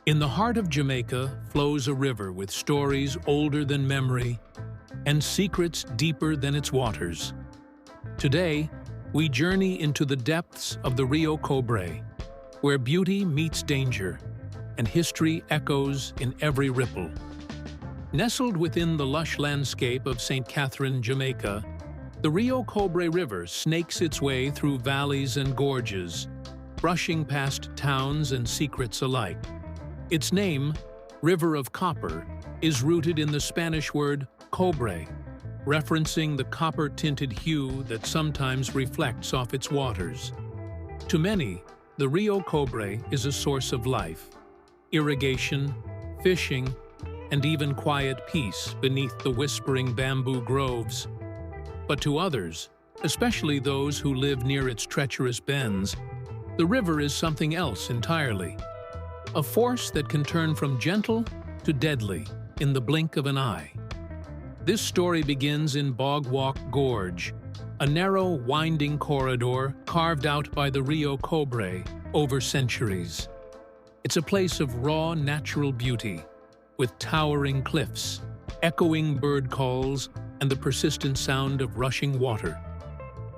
In the heart of Jamaica flows a river with stories older than memory and secrets deeper than its waters. Today, we journey into the depths of the Rio Cobre, where beauty meets danger and history echoes in every ripple. Nestled within the lush landscape of St. Catherine, Jamaica, the Rio Cobre River snakes its way through valleys and gorges, brushing past towns and secrets alike. Its name, River of Copper, is rooted in the Spanish word cobre, referencing the copper-tinted hue that sometimes reflects off its waters. To many, the Rio Cobre is a source of life, irrigation, fishing, and even quiet peace beneath the whispering bamboo groves. But to others, especially those who live near its treacherous bends, the river is something else entirely. A force that can turn from gentle to deadly in the blink of an eye. This story begins in Bog Walk Gorge, a narrow, winding corridor carved out by the Rio Cobre over centuries. It's a place of raw, natural beauty, with towering cliffs, echoing bird calls, and the persistent sound of rushing water.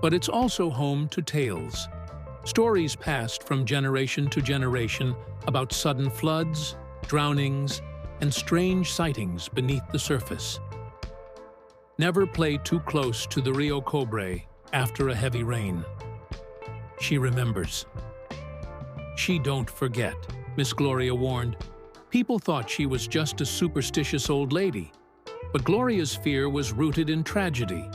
But it's also home to tales. Stories passed from generation to generation about sudden floods, drownings, and strange sightings beneath the surface. Never play too close to the Rio Cobre after a heavy rain. She remembers. She don't forget, Miss Gloria warned. People thought she was just a superstitious old lady, but Gloria's fear was rooted in tragedy.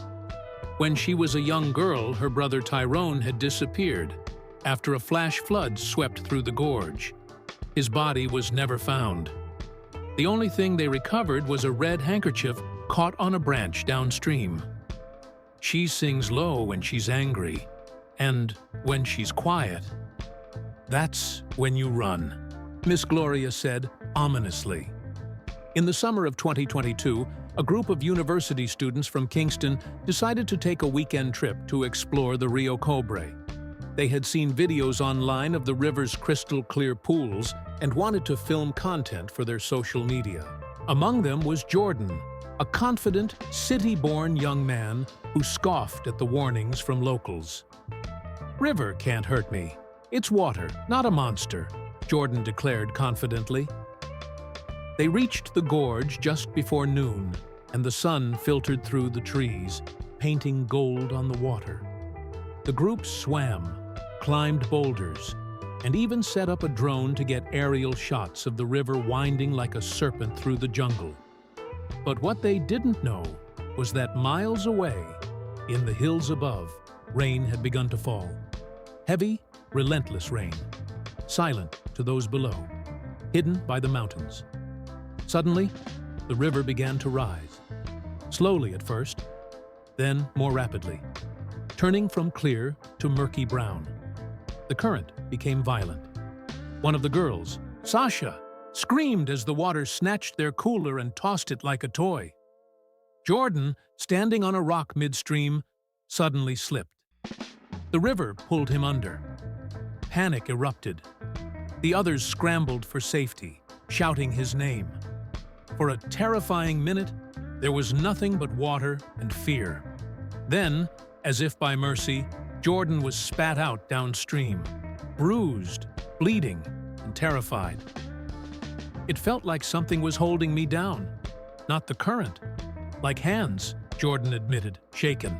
When she was a young girl, her brother Tyrone had disappeared after a flash flood swept through the gorge. His body was never found. The only thing they recovered was a red handkerchief caught on a branch downstream. She sings low when she's angry, and when she's quiet, that's when you run, Miss Gloria said ominously. In the summer of 2022, a group of university students from Kingston decided to take a weekend trip to explore the Rio Cobre. They had seen videos online of the river's crystal-clear pools and wanted to film content for their social media. Among them was Jordan, a confident, city-born young man who scoffed at the warnings from locals. "River can't hurt me. It's water, not a monster," Jordan declared confidently. They reached the gorge just before noon, and the sun filtered through the trees, painting gold on the water. The group swam, climbed boulders, and even set up a drone to get aerial shots of the river winding like a serpent through the jungle. But what they didn't know was that miles away, in the hills above, rain had begun to fall. Heavy, relentless rain, silent to those below, hidden by the mountains. Suddenly, the river began to rise. Slowly at first, then more rapidly, turning from clear to murky brown. The current became violent. One of the girls, Sasha, screamed as the water snatched their cooler and tossed it like a toy. Jordan, standing on a rock midstream, suddenly slipped. The river pulled him under. Panic erupted. The others scrambled for safety, shouting his name. For a terrifying minute, there was nothing but water and fear. Then, as if by mercy, Jordan was spat out downstream, bruised, bleeding, and terrified. "It felt like something was holding me down, not the current. Like hands," Jordan admitted, shaken.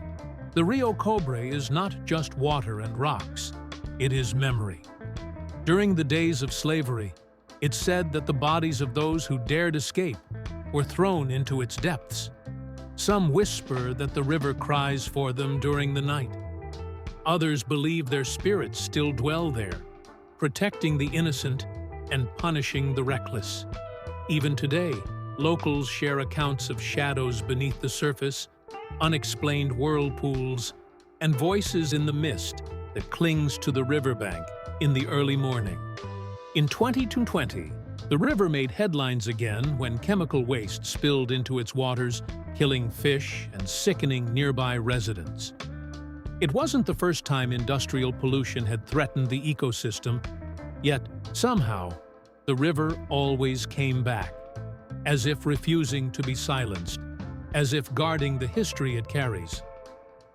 The Rio Cobre is not just water and rocks, it is memory. During the days of slavery, it's said that the bodies of those who dared escape were thrown into its depths. Some whisper that the river cries for them during the night. Others believe their spirits still dwell there, protecting the innocent and punishing the reckless. Even today, locals share accounts of shadows beneath the surface, unexplained whirlpools, and voices in the mist that clings to the riverbank in the early morning. In 2020, the river made headlines again when chemical waste spilled into its waters, killing fish and sickening nearby residents. It wasn't the first time industrial pollution had threatened the ecosystem, yet somehow, the river always came back, as if refusing to be silenced, as if guarding the history it carries.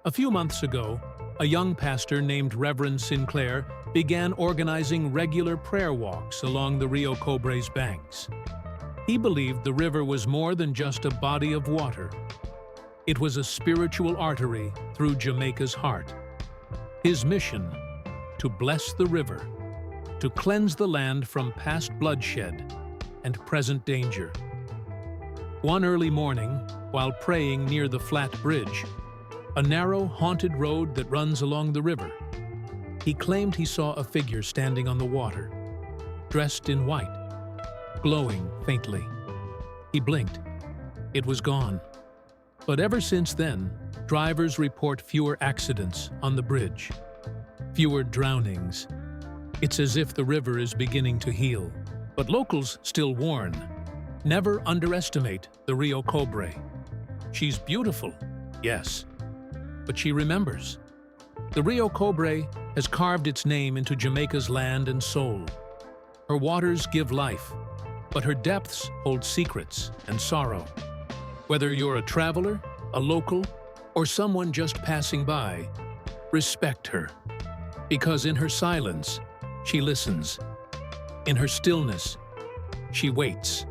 A few months ago, a young pastor named Reverend Sinclair began organizing regular prayer walks along the Rio Cobre's banks. He believed the river was more than just a body of water. It was a spiritual artery through Jamaica's heart. His mission: to bless the river, to cleanse the land from past bloodshed and present danger. One early morning, while praying near the flat bridge, a narrow, haunted road that runs along the river, he claimed he saw a figure standing on the water, dressed in white, glowing faintly. He blinked. It was gone. But ever since then, drivers report fewer accidents on the bridge, fewer drownings. It's as if the river is beginning to heal. But locals still warn: never underestimate the Rio Cobre. She's beautiful, yes, but she remembers. The Rio Cobre has carved its name into Jamaica's land and soul. Her waters give life, but her depths hold secrets and sorrow. Whether you're a traveler, a local, or someone just passing by, respect her. Because in her silence, she listens. In her stillness, she waits.